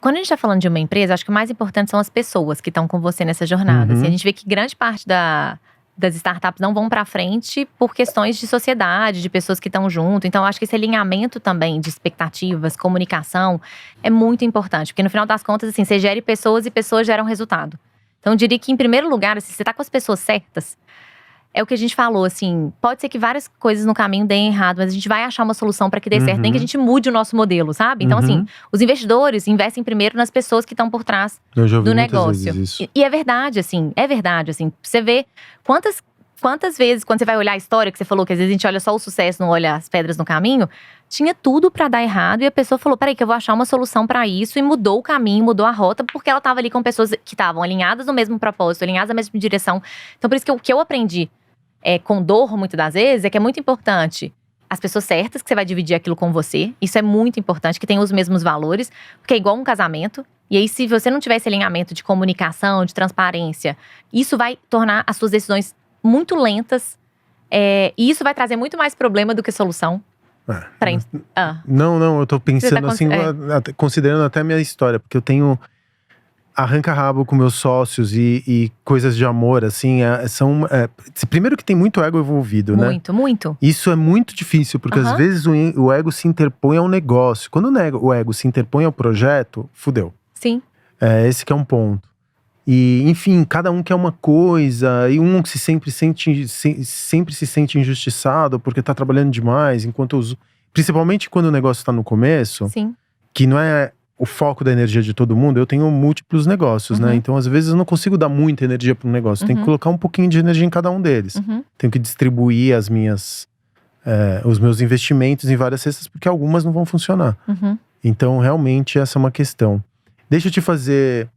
quando a gente tá falando de uma empresa, acho que o mais importante são as pessoas que estão com você nessa jornada. Assim, a gente vê que grande parte das startups não vão pra frente por questões de sociedade, de pessoas que estão junto. Então, acho que esse alinhamento também de expectativas, comunicação, é muito importante. Porque no final das contas, assim, você gere pessoas e pessoas geram resultado. Então, eu diria que, em primeiro lugar, assim, você tá com as pessoas certas, é o que a gente falou, assim, pode ser que várias coisas no caminho deem errado, mas a gente vai achar uma solução para que dê certo, nem que a gente mude o nosso modelo, sabe? Então, assim, os investidores investem primeiro nas pessoas que estão por trás Eu já ouvi do muitas negócio. vezes isso. E é verdade, assim, Você vê quantas vezes, quando você vai olhar a história, que você falou que às vezes a gente olha só o sucesso, não olha as pedras no caminho, tinha tudo pra dar errado e a pessoa falou, peraí que eu vou achar uma solução pra isso, e mudou o caminho, mudou a rota, porque ela tava ali com pessoas que estavam alinhadas no mesmo propósito, alinhadas na mesma direção. Então, por isso que o que eu aprendi com dor, muitas das vezes, é que é muito importante as pessoas certas, que você vai dividir aquilo com você. Isso é muito importante, que tenham os mesmos valores, porque é igual um casamento. E aí, se você não tiver esse alinhamento de comunicação, de transparência, isso vai tornar as suas decisões muito lentas. E isso vai trazer muito mais problema do que solução. Não, eu tô pensando assim, considerando até a minha história, porque eu tenho arranca-rabo com meus sócios e coisas de amor, assim, primeiro que tem muito ego envolvido, né? Muito. Isso é muito difícil, porque às vezes o ego se interpõe ao negócio. Quando o ego se interpõe ao projeto, fudeu. Sim. Esse que é um ponto. E, enfim, cada um quer uma coisa, e um que sempre se sente injustiçado porque tá trabalhando demais, principalmente quando o negócio tá no começo, Sim. que não é o foco da energia de todo mundo. Eu tenho múltiplos negócios, né? Então, às vezes, eu não consigo dar muita energia para um negócio. Tenho que colocar um pouquinho de energia em cada um deles. Tenho que distribuir os meus investimentos em várias cestas, porque algumas não vão funcionar. Então, realmente, essa é uma questão. Deixa eu te fazer…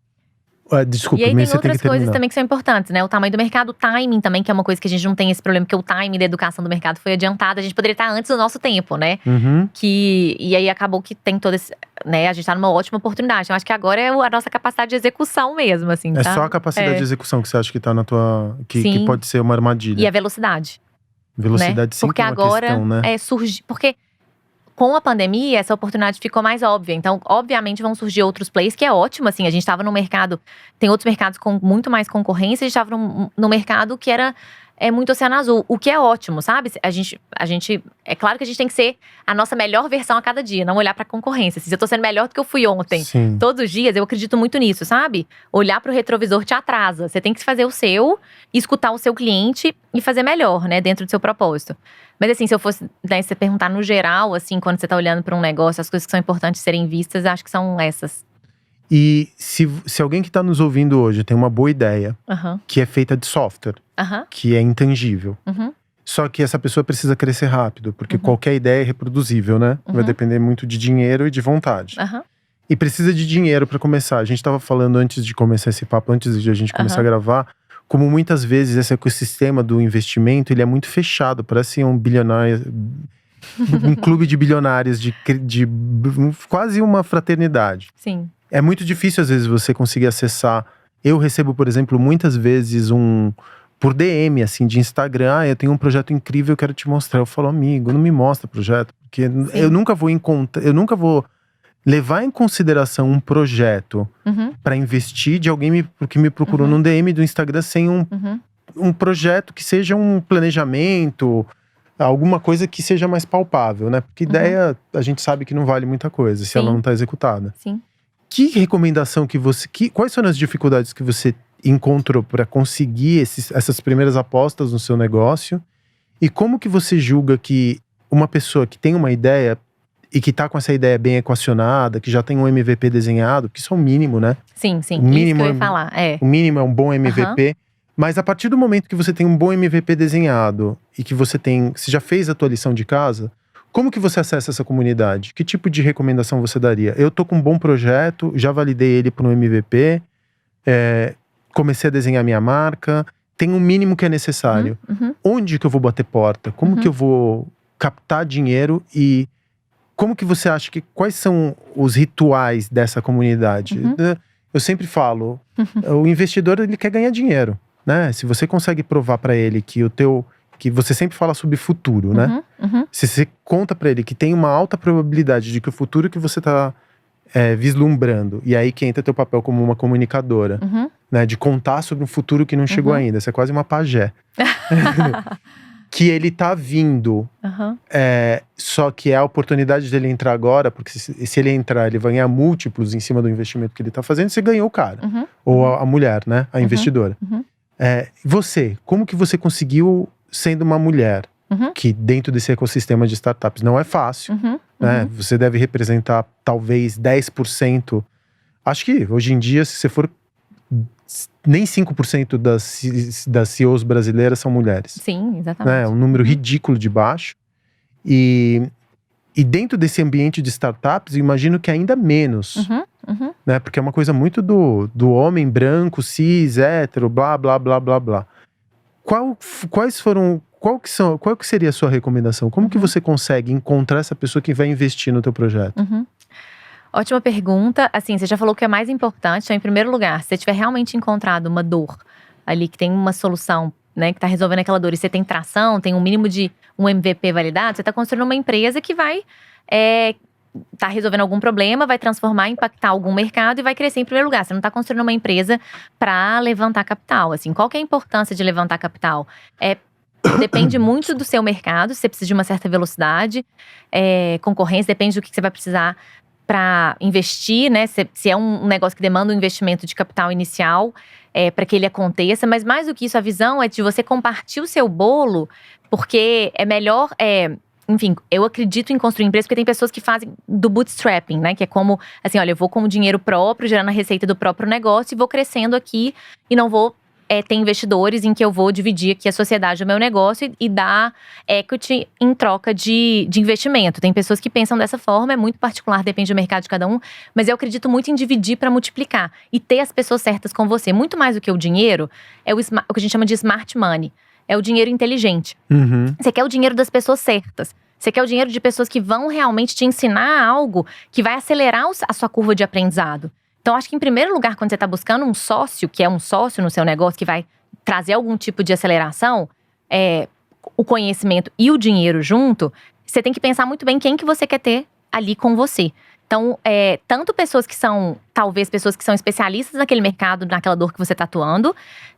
Desculpa, e aí tem você outras tem que coisas também que são importantes, né? O tamanho do mercado, o timing também, que é uma coisa que a gente não tem esse problema, porque o timing da educação do mercado foi adiantado. A gente poderia estar antes do nosso tempo, né? E aí acabou que tem todo esse… né? A gente tá numa ótima oportunidade. Então, acho que agora é a nossa capacidade de execução mesmo, assim, tá? É só a capacidade de execução que você acha que tá na tua… Que pode ser uma armadilha. E a velocidade. Velocidade, né? sempre porque é uma agora questão, né? Porque com a pandemia, essa oportunidade ficou mais óbvia. Então, obviamente, vão surgir outros players, que é ótimo, assim. A gente tava no mercado… Tem outros mercados com muito mais concorrência. A gente tava no mercado que era… muito oceano azul, o que é ótimo, sabe? A gente… É claro que a gente tem que ser a nossa melhor versão a cada dia, não olhar pra concorrência. Se eu tô sendo melhor do que eu fui ontem, todos os dias, eu acredito muito nisso, sabe? Olhar pro retrovisor te atrasa. Você tem que fazer o seu, escutar o seu cliente e fazer melhor, né? Dentro do seu propósito. Mas assim, se eu fosse, né, você perguntar no geral, assim, quando você tá olhando pra um negócio, as coisas que são importantes serem vistas, acho que são essas. E se alguém que tá nos ouvindo hoje tem uma boa ideia, que é feita de software, que é intangível. Só que essa pessoa precisa crescer rápido, porque qualquer ideia é reproduzível, né? Vai depender muito de dinheiro e de vontade. E precisa de dinheiro pra começar. A gente tava falando antes de começar esse papo, antes de a gente começar a gravar, como muitas vezes esse ecossistema do investimento, ele é muito fechado. Parece um bilionário… um clube de bilionários, de quase uma fraternidade. Sim. É muito difícil, às vezes, você conseguir acessar. Eu recebo, por exemplo, muitas vezes por DM, assim, de Instagram. Eu tenho um projeto incrível, eu quero te mostrar. Eu falo, amigo, não me mostra projeto. Porque eu nunca vou levar em consideração um projeto para investir de alguém que me procurou num DM do Instagram sem um projeto que seja um planejamento, alguma coisa que seja mais palpável, né? Porque ideia, a gente sabe que não vale muita coisa se ela não tá executada. Sim. Que recomendação quais foram as dificuldades que você encontrou para conseguir essas primeiras apostas no seu negócio? E como que você julga que uma pessoa que tem uma ideia e que tá com essa ideia bem equacionada, que já tem um MVP desenhado, que isso é o mínimo, né? Sim, o mínimo, isso que eu ia falar, O mínimo é um bom MVP. Mas a partir do momento que você tem um bom MVP desenhado e que você já fez a tua lição de casa, como que você acessa essa comunidade? Que tipo de recomendação você daria? Eu tô com um bom projeto, já validei ele para um MVP, comecei a desenhar minha marca, tem um mínimo que é necessário. Onde que eu vou bater porta? Como que eu vou captar dinheiro? E como que você acha quais são os rituais dessa comunidade? Eu sempre falo, o investidor, ele quer ganhar dinheiro, né? Se você consegue provar para ele que você sempre fala sobre futuro, né? Se você conta pra ele que tem uma alta probabilidade de que o futuro que você tá vislumbrando. E aí que entra teu papel como uma comunicadora. Né, de contar sobre um futuro que não chegou ainda. Você é quase uma pajé. Que ele tá vindo. Só que é a oportunidade dele entrar agora, porque se ele entrar, ele vai ganhar múltiplos em cima do investimento que ele tá fazendo. Você ganhou o cara. Ou a mulher, né? A investidora. Você, como que você conseguiu, sendo uma mulher, que dentro desse ecossistema de startups não é fácil, né? Você deve representar talvez 10%. Acho que hoje em dia, se você for, nem 5% das CEOs brasileiras são mulheres. Sim, exatamente. É um número ridículo de baixo. E dentro desse ambiente de startups, eu imagino que ainda menos. Né? Porque é uma coisa muito do homem branco, cis, hétero, blá, blá, blá, blá, blá. Qual que seria a sua recomendação? Como que você consegue encontrar essa pessoa que vai investir no teu projeto? Ótima pergunta. Assim, você já falou que é mais importante. Então, em primeiro lugar, se você tiver realmente encontrado uma dor ali, que tem uma solução, né, que tá resolvendo aquela dor, e você tem tração, tem um mínimo de um MVP validado, você tá construindo uma empresa que vai tá resolvendo algum problema, vai transformar, impactar algum mercado e vai crescer em primeiro lugar. Você não tá construindo uma empresa para levantar capital. Assim, qual que é a importância de levantar capital? Depende muito do seu mercado, se você precisa de uma certa velocidade, concorrência, depende do que você vai precisar para investir, né? Se é um negócio que demanda um investimento de capital inicial, para que ele aconteça. Mas mais do que isso, a visão é de você compartilhar o seu bolo, porque é melhor… enfim, eu acredito em construir empresas, porque tem pessoas que fazem do bootstrapping, né? Que é como, assim, olha, eu vou com o dinheiro próprio, gerando a receita do próprio negócio, e vou crescendo aqui, e não vou… ter investidores em que eu vou dividir aqui a sociedade do meu negócio e dar equity em troca de investimento. Tem pessoas que pensam dessa forma, é muito particular, depende do mercado de cada um. Mas eu acredito muito em dividir para multiplicar e ter as pessoas certas com você. Muito mais do que o dinheiro, é o que a gente chama de smart money. É o dinheiro inteligente. Você quer o dinheiro das pessoas certas. Você quer o dinheiro de pessoas que vão realmente te ensinar algo que vai acelerar a sua curva de aprendizado. Então, acho que em primeiro lugar, quando você está buscando um sócio, que é um sócio no seu negócio, que vai trazer algum tipo de aceleração, o conhecimento e o dinheiro junto, você tem que pensar muito bem quem que você quer ter ali com você. Então, tanto pessoas que são, talvez pessoas que são especialistas naquele mercado, naquela dor que você está atuando,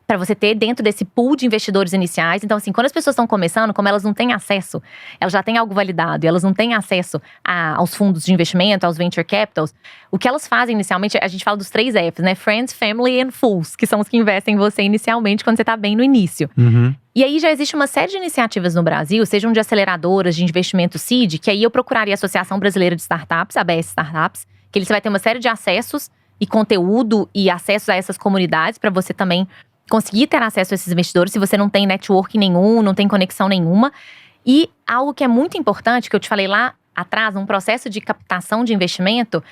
para você ter dentro desse pool de investidores iniciais. Então, assim, quando as pessoas estão começando, como elas não têm acesso, elas já têm algo validado, e elas não têm acesso aos fundos de investimento, aos venture capitals, o que elas fazem inicialmente, a gente fala dos 3 Fs, né? Friends, Family and Fools, que são os que investem em você inicialmente, quando você está bem no início. E aí já existe uma série de iniciativas no Brasil, sejam de aceleradoras, de investimento seed, que aí eu procuraria a Associação Brasileira de Startups, a ABS Startups, que você vai ter uma série de acessos e conteúdo e acessos a essas comunidades para você também conseguir ter acesso a esses investidores, se você não tem network nenhum, não tem conexão nenhuma. E algo que é muito importante, que eu te falei lá atrás, um processo de captação de investimento,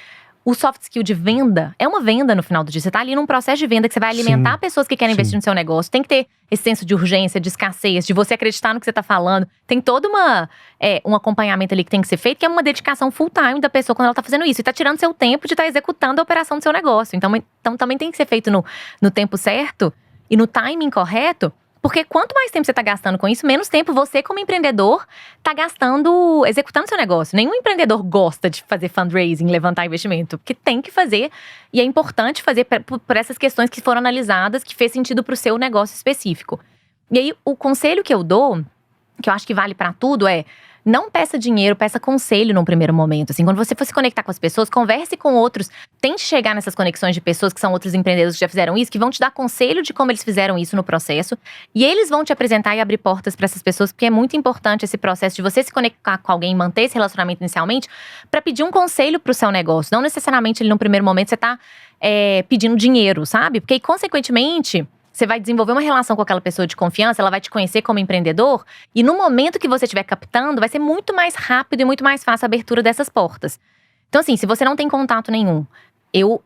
o soft skill de venda é uma venda no final do dia. Você tá ali num processo de venda que você vai alimentar pessoas que querem investir no seu negócio. Tem que ter esse senso de urgência, de escassez, de você acreditar no que você tá falando. Tem todo um acompanhamento ali que tem que ser feito, que é uma dedicação full time da pessoa quando ela tá fazendo isso. E tá tirando seu tempo de estar executando a operação do seu negócio. Então também tem que ser feito no tempo certo e no timing correto, porque quanto mais tempo você está gastando com isso, menos tempo você, como empreendedor, está gastando executando seu negócio. Nenhum empreendedor gosta de fazer fundraising, levantar investimento, porque tem que fazer, e é importante fazer por essas questões que foram analisadas, que fez sentido para o seu negócio específico. E aí, o conselho que eu dou, que eu acho que vale para tudo, não peça dinheiro, peça conselho num primeiro momento. Assim, quando você for se conectar com as pessoas, converse com outros. Tente chegar nessas conexões de pessoas que são outros empreendedores que já fizeram isso, que vão te dar conselho de como eles fizeram isso no processo. E eles vão te apresentar e abrir portas para essas pessoas, porque é muito importante esse processo de você se conectar com alguém, manter esse relacionamento inicialmente, para pedir um conselho pro seu negócio. Não necessariamente ali no primeiro momento você tá pedindo dinheiro, sabe? Porque aí, consequentemente, você vai desenvolver uma relação com aquela pessoa de confiança, ela vai te conhecer como empreendedor, e no momento que você estiver captando, vai ser muito mais rápido e muito mais fácil a abertura dessas portas. Então, assim, se você não tem contato nenhum, eu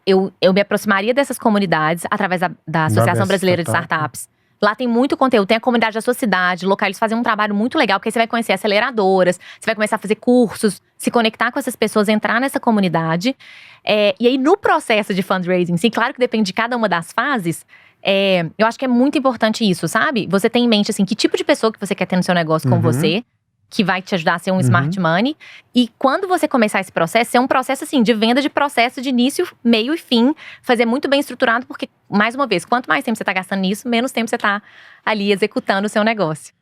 me aproximaria dessas comunidades através da Associação Brasileira de Startups. Lá tem muito conteúdo, tem a comunidade da sua cidade, local, eles fazem um trabalho muito legal, porque aí você vai conhecer aceleradoras, você vai começar a fazer cursos, se conectar com essas pessoas, entrar nessa comunidade. E aí, no processo de fundraising, sim, claro que depende de cada uma das fases, eu acho que é muito importante isso, sabe? Você tem em mente, assim, que tipo de pessoa que você quer ter no seu negócio com você. que vai te ajudar a ser um smart money. E quando você começar esse processo, ser um processo assim, de venda de processo de início, meio e fim. Fazer muito bem estruturado, porque, mais uma vez, quanto mais tempo você tá gastando nisso, menos tempo você tá ali executando o seu negócio.